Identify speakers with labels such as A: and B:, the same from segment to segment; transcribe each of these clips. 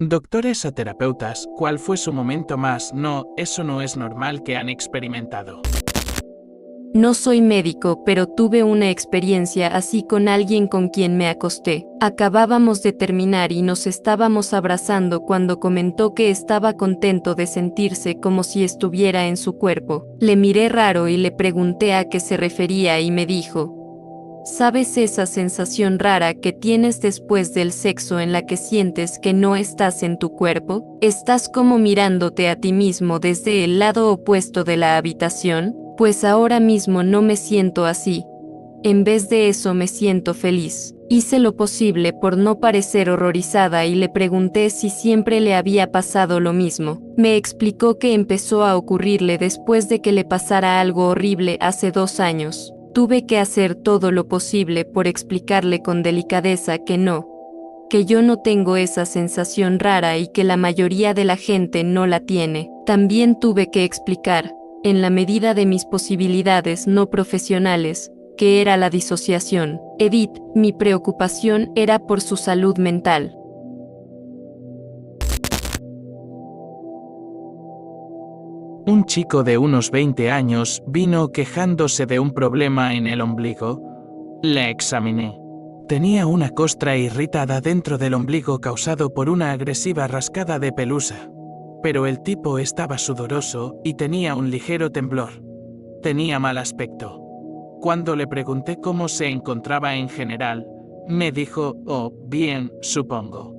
A: Doctores o terapeutas, ¿cuál fue su momento más? No, eso no es normal que han experimentado.
B: No soy médico, pero tuve una experiencia así con alguien con quien me acosté. Acabábamos de terminar y nos estábamos abrazando cuando comentó que estaba contento de sentirse como si estuviera en su cuerpo. Le miré raro y le pregunté a qué se refería y me dijo: ¿sabes esa sensación rara que tienes después del sexo en la que sientes que no estás en tu cuerpo? ¿Estás como mirándote a ti mismo desde el lado opuesto de la habitación? Pues ahora mismo no me siento así. En vez de eso me siento feliz. Hice lo posible por no parecer horrorizada y le pregunté si siempre le había pasado lo mismo. Me explicó que empezó a ocurrirle después de que le pasara algo horrible hace 2 años. Tuve que hacer todo lo posible por explicarle con delicadeza que no, que yo no tengo esa sensación rara y que la mayoría de la gente no la tiene. También tuve que explicar, en la medida de mis posibilidades no profesionales, que era la disociación. Edith, mi preocupación era por su salud mental.
A: Un chico de unos 20 años vino quejándose de un problema en el ombligo. Le examiné. Tenía una costra irritada dentro del ombligo causado por una agresiva rascada de pelusa. Pero el tipo estaba sudoroso y tenía un ligero temblor. Tenía mal aspecto. Cuando le pregunté cómo se encontraba en general, me dijo: oh, bien, supongo.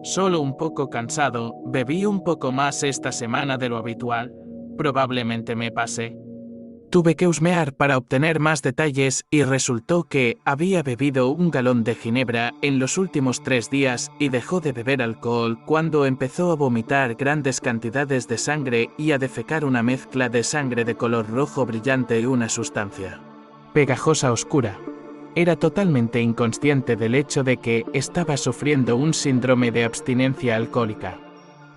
A: Solo un poco cansado, bebí un poco más esta semana de lo habitual. Probablemente me pasé. Tuve que husmear para obtener más detalles y resultó que había bebido 1 galón de ginebra en los últimos 3 días y dejó de beber alcohol cuando empezó a vomitar grandes cantidades de sangre y a defecar una mezcla de sangre de color rojo brillante y una sustancia pegajosa oscura. Era totalmente inconsciente del hecho de que estaba sufriendo un síndrome de abstinencia alcohólica.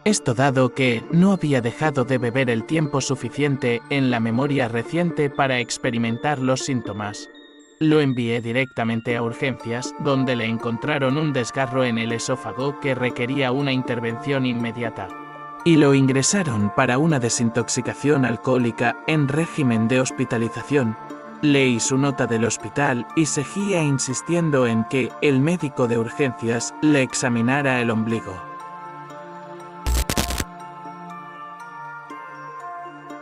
A: Esto dado que no había dejado de beber el tiempo suficiente en la memoria reciente para experimentar los síntomas. Lo envié directamente a urgencias, donde le encontraron un desgarro en el esófago que requería una intervención inmediata. Y lo ingresaron para una desintoxicación alcohólica en régimen de hospitalización. Leí su nota del hospital y seguía insistiendo en que el médico de urgencias le examinara el ombligo.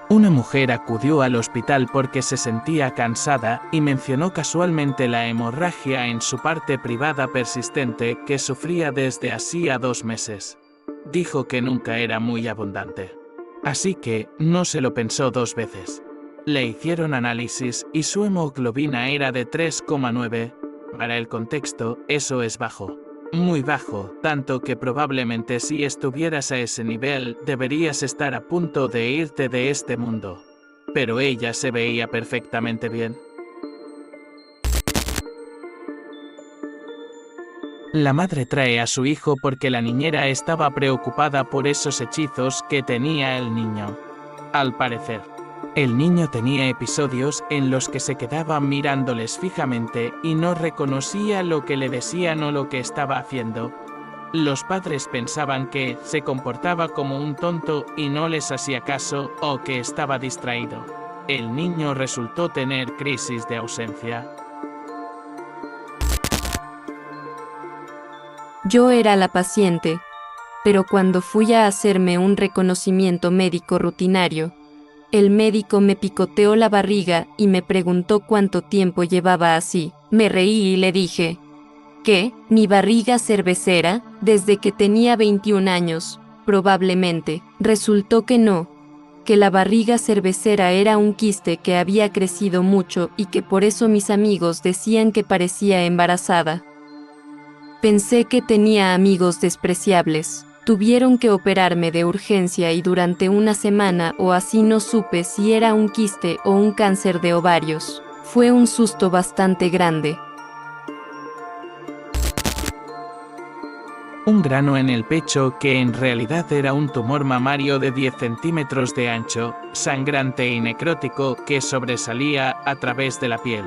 A: Una mujer acudió al hospital porque se sentía cansada y mencionó casualmente la hemorragia en su parte privada persistente que sufría desde hacía 2 meses. Dijo que nunca era muy abundante. Así que no se lo pensó 2 veces. Le hicieron análisis y su hemoglobina era de 3,9. Para el contexto, eso es bajo. Muy bajo, tanto que probablemente si estuvieras a ese nivel, deberías estar a punto de irte de este mundo. Pero ella se veía perfectamente bien. La madre trae a su hijo porque la niñera estaba preocupada por esos hechizos que tenía el niño. Al parecer, el niño tenía episodios en los que se quedaba mirándoles fijamente y no reconocía lo que le decían o lo que estaba haciendo. Los padres pensaban que se comportaba como un tonto y no les hacía caso o que estaba distraído. El niño resultó tener crisis de ausencia.
B: Yo era la paciente, pero cuando fui a hacerme un reconocimiento médico rutinario, el médico me picoteó la barriga y me preguntó cuánto tiempo llevaba así. Me reí y le dije: ¿qué? ¿Mi barriga cervecera? Desde que tenía 21 años, probablemente. Resultó que no, que la barriga cervecera era un quiste que había crecido mucho y que por eso mis amigos decían que parecía embarazada. Pensé que tenía amigos despreciables. Tuvieron que operarme de urgencia y durante 1 semana o así no supe si era un quiste o un cáncer de ovarios. Fue un susto bastante grande.
A: Un grano en el pecho que en realidad era un tumor mamario de 10 centímetros de ancho, sangrante y necrótico que sobresalía a través de la piel.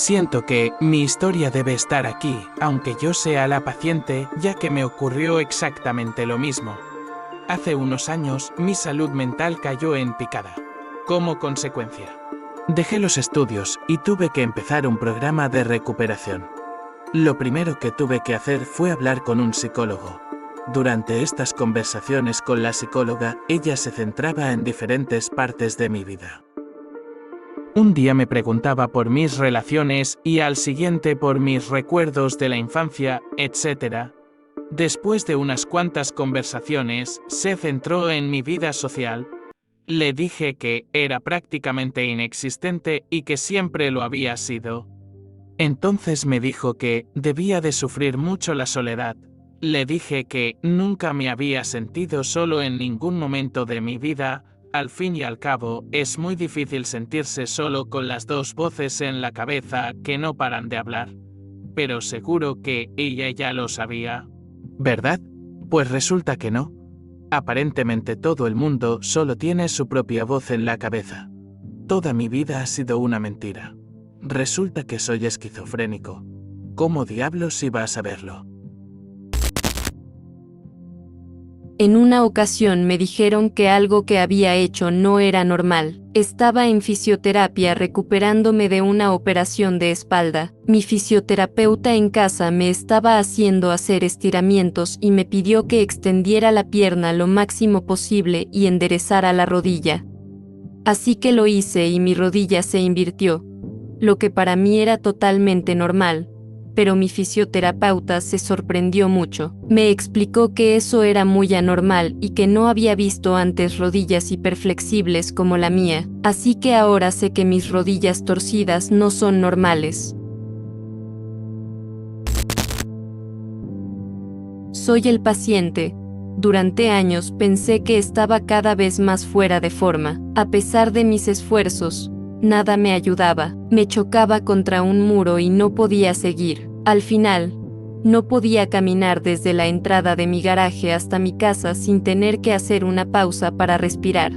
A: Siento que mi historia debe estar aquí, aunque yo sea la paciente, ya que me ocurrió exactamente lo mismo. Hace unos años, mi salud mental cayó en picada. Como consecuencia, dejé los estudios y tuve que empezar un programa de recuperación. Lo primero que tuve que hacer fue hablar con un psicólogo. Durante estas conversaciones con la psicóloga, ella se centraba en diferentes partes de mi vida. Un día me preguntaba por mis relaciones y al siguiente por mis recuerdos de la infancia, etc. Después de unas cuantas conversaciones, se centró en mi vida social. Le dije que era prácticamente inexistente y que siempre lo había sido. Entonces me dijo que debía de sufrir mucho la soledad. Le dije que nunca me había sentido solo en ningún momento de mi vida. Al fin y al cabo, es muy difícil sentirse solo con las dos voces en la cabeza que no paran de hablar. Pero seguro que ella ya lo sabía. ¿Verdad? Pues resulta que no. Aparentemente todo el mundo solo tiene su propia voz en la cabeza. Toda mi vida ha sido una mentira. Resulta que soy esquizofrénico. ¿Cómo diablos iba a saberlo?
B: En una ocasión me dijeron que algo que había hecho no era normal. Estaba en fisioterapia recuperándome de una operación de espalda. Mi fisioterapeuta en casa me estaba haciendo hacer estiramientos y me pidió que extendiera la pierna lo máximo posible y enderezara la rodilla. Así que lo hice y mi rodilla se invirtió, lo que para mí era totalmente normal. Pero mi fisioterapeuta se sorprendió mucho. Me explicó que eso era muy anormal y que no había visto antes rodillas hiperflexibles como la mía, así que ahora sé que mis rodillas torcidas no son normales. Soy el paciente. Durante años pensé que estaba cada vez más fuera de forma. A pesar de mis esfuerzos, nada me ayudaba. Me chocaba contra un muro y no podía seguir. Al final, no podía caminar desde la entrada de mi garaje hasta mi casa sin tener que hacer una pausa para respirar.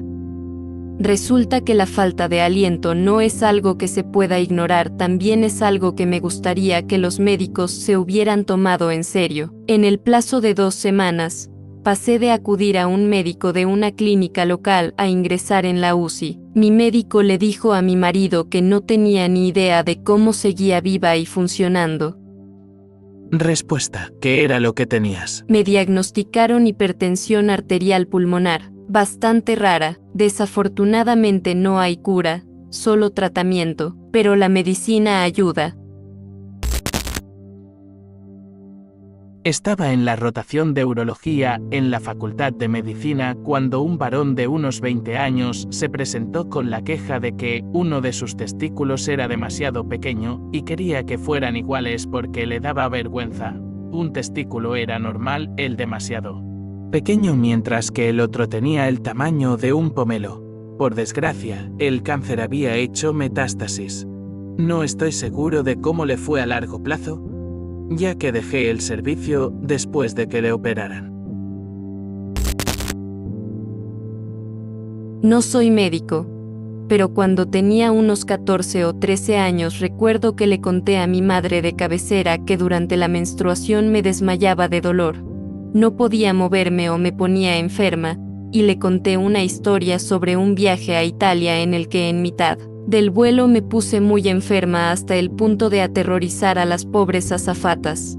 B: Resulta que la falta de aliento no es algo que se pueda ignorar, también es algo que me gustaría que los médicos se hubieran tomado en serio. En el plazo de 2 semanas, pasé de acudir a un médico de una clínica local a ingresar en la UCI. Mi médico le dijo a mi marido que no tenía ni idea de cómo seguía viva y funcionando.
A: Respuesta: ¿qué era lo que tenías?
B: Me diagnosticaron hipertensión arterial pulmonar, bastante rara. Desafortunadamente no hay cura, solo tratamiento, pero la medicina ayuda.
A: Estaba en la rotación de urología en la Facultad de Medicina cuando un varón de unos 20 años se presentó con la queja de que uno de sus testículos era demasiado pequeño y quería que fueran iguales porque le daba vergüenza. Un testículo era normal, el demasiado pequeño, mientras que el otro tenía el tamaño de un pomelo. Por desgracia, el cáncer había hecho metástasis. No estoy seguro de cómo le fue a largo plazo, ya que dejé el servicio después de que le operaran.
B: No soy médico, pero cuando tenía unos 14 o 13 años recuerdo que le conté a mi madre de cabecera que durante la menstruación me desmayaba de dolor. No podía moverme o me ponía enferma, y le conté una historia sobre un viaje a Italia en el que en mitad del vuelo me puse muy enferma hasta el punto de aterrorizar a las pobres azafatas.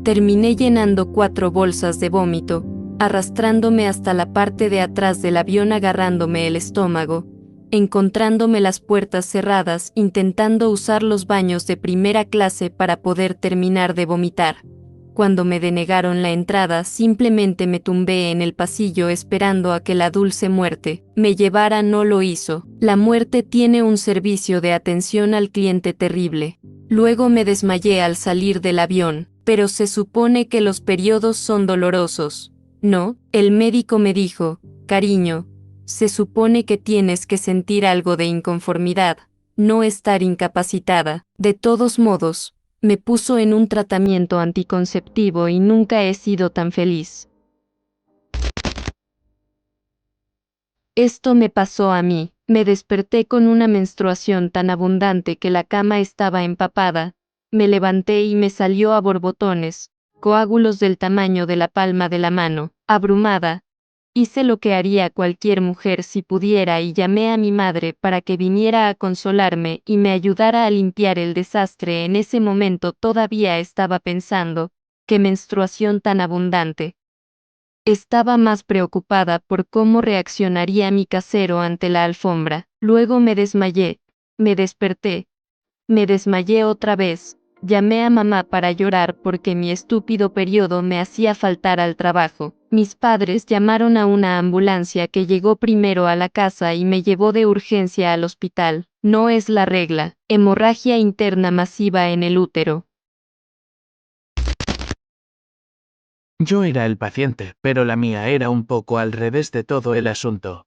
B: Terminé llenando 4 bolsas de vómito, arrastrándome hasta la parte de atrás del avión agarrándome el estómago, encontrándome las puertas cerradas intentando usar los baños de primera clase para poder terminar de vomitar. Cuando me denegaron la entrada, simplemente me tumbé en el pasillo esperando a que la dulce muerte me llevara. No lo hizo. La muerte tiene un servicio de atención al cliente terrible. Luego me desmayé al salir del avión, pero se supone que los periodos son dolorosos. No, el médico me dijo, cariño, se supone que tienes que sentir algo de inconformidad, no estar incapacitada. De todos modos, me puso en un tratamiento anticonceptivo y nunca he sido tan feliz. Esto me pasó a mí. Me desperté con una menstruación tan abundante que la cama estaba empapada. Me levanté y me salió a borbotones, coágulos del tamaño de la palma de la mano. Abrumada, hice lo que haría cualquier mujer si pudiera y llamé a mi madre para que viniera a consolarme y me ayudara a limpiar el desastre. En ese momento todavía estaba pensando, ¿qué menstruación tan abundante? Estaba más preocupada por cómo reaccionaría mi casero ante la alfombra. Luego me desmayé. Me desperté. Me desmayé otra vez. Llamé a mamá para llorar porque mi estúpido periodo me hacía faltar al trabajo. Mis padres llamaron a una ambulancia que llegó primero a la casa y me llevó de urgencia al hospital. No es la regla. Hemorragia interna masiva en el útero.
A: Yo era el paciente, pero la mía era un poco al revés de todo el asunto.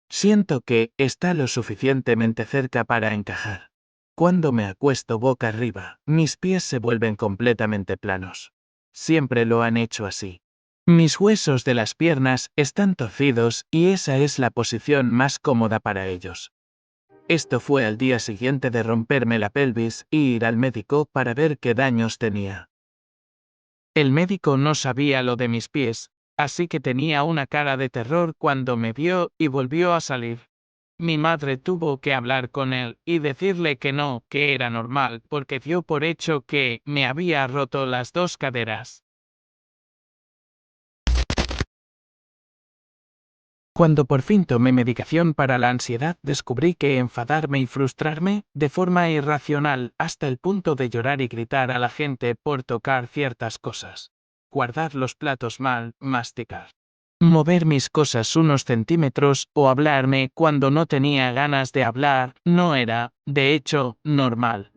A: Siento que está lo suficientemente cerca para encajar. Cuando me acuesto boca arriba, mis pies se vuelven completamente planos. Siempre lo han hecho así. Mis huesos de las piernas están torcidos y esa es la posición más cómoda para ellos. Esto fue al día siguiente de romperme la pelvis y ir al médico para ver qué daños tenía. El médico no sabía lo de mis pies, así que tenía una cara de terror cuando me vio y volvió a salir. Mi madre tuvo que hablar con él y decirle que no, que era normal, porque dio por hecho que me había roto las dos caderas. Cuando por fin tomé medicación para la ansiedad, descubrí que enfadarme y frustrarme, de forma irracional, hasta el punto de llorar y gritar a la gente por tocar ciertas cosas. Guardar los platos mal, masticar. Mover mis cosas unos centímetros o hablarme cuando no tenía ganas de hablar, no era, de hecho, normal.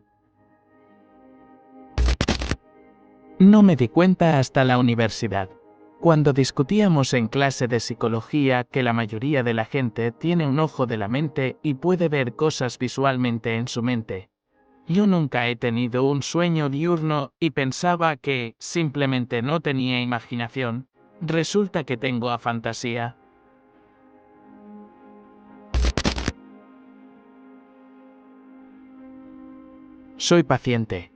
A: No me di cuenta hasta la universidad. Cuando discutíamos en clase de psicología que la mayoría de la gente tiene un ojo de la mente y puede ver cosas visualmente en su mente. Yo nunca he tenido un sueño diurno y pensaba que simplemente no tenía imaginación. Resulta que tengo afantasía. Soy paciente.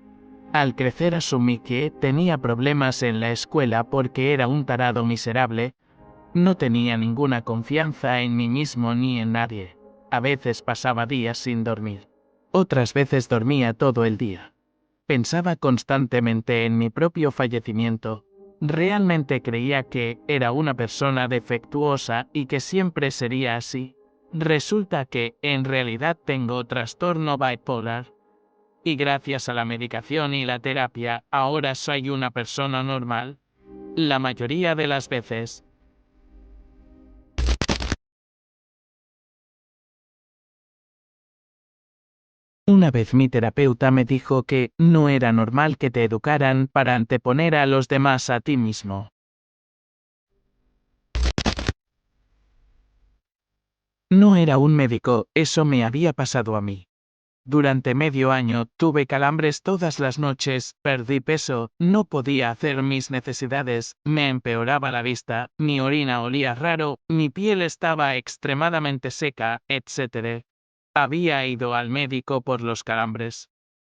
A: Al crecer asumí que tenía problemas en la escuela porque era un tarado miserable. No tenía ninguna confianza en mí mismo ni en nadie. A veces pasaba días sin dormir. Otras veces dormía todo el día. Pensaba constantemente en mi propio fallecimiento. Realmente creía que era una persona defectuosa y que siempre sería así. Resulta que, en realidad, tengo trastorno bipolar. Y gracias a la medicación y la terapia, ahora soy una persona normal. La mayoría de las veces. Una vez mi terapeuta me dijo que no era normal que te educaran para anteponer a los demás a ti mismo. No era un médico, eso me había pasado a mí. Durante medio año tuve calambres todas las noches, perdí peso, no podía hacer mis necesidades, me empeoraba la vista, mi orina olía raro, mi piel estaba extremadamente seca, etc. Había ido al médico por los calambres,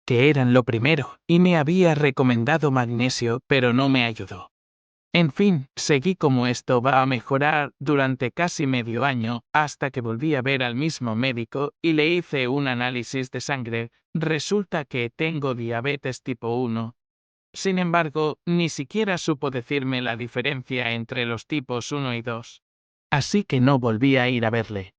A: que eran lo primero, y me había recomendado magnesio, pero no me ayudó. En fin, seguí como esto va a mejorar durante casi medio año, hasta que volví a ver al mismo médico y le hice un análisis de sangre. Resulta que tengo diabetes tipo 1. Sin embargo, ni siquiera supo decirme la diferencia entre los tipos 1 y 2. Así que no volví a ir a verle.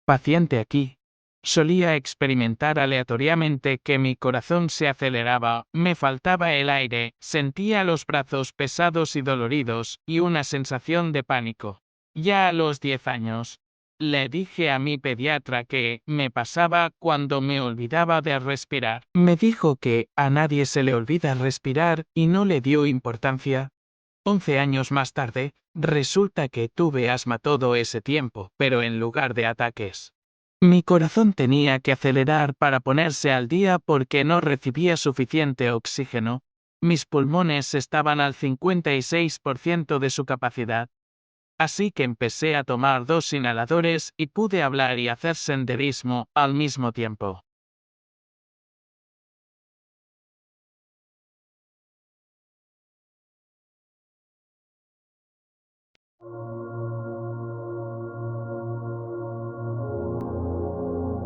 A: Paciente aquí. Solía experimentar aleatoriamente que mi corazón se aceleraba, me faltaba el aire, sentía los brazos pesados y doloridos, y una sensación de pánico. Ya a los 10 años, le dije a mi pediatra que me pasaba cuando me olvidaba de respirar. Me dijo que a nadie se le olvida respirar y no le dio importancia. 11 años más tarde, resulta que tuve asma todo ese tiempo, pero en lugar de ataques. Mi corazón tenía que acelerar para ponerse al día porque no recibía suficiente oxígeno. Mis pulmones estaban al 56% de su capacidad. Así que empecé a tomar 2 inhaladores y pude hablar y hacer senderismo al mismo tiempo.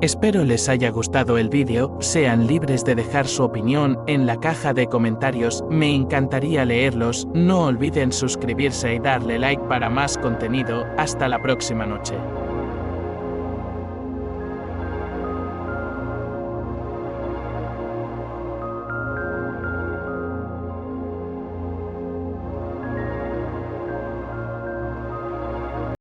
A: Espero les haya gustado el vídeo, sean libres de dejar su opinión en la caja de comentarios, me encantaría leerlos, no olviden suscribirse y darle like para más contenido, hasta la próxima noche.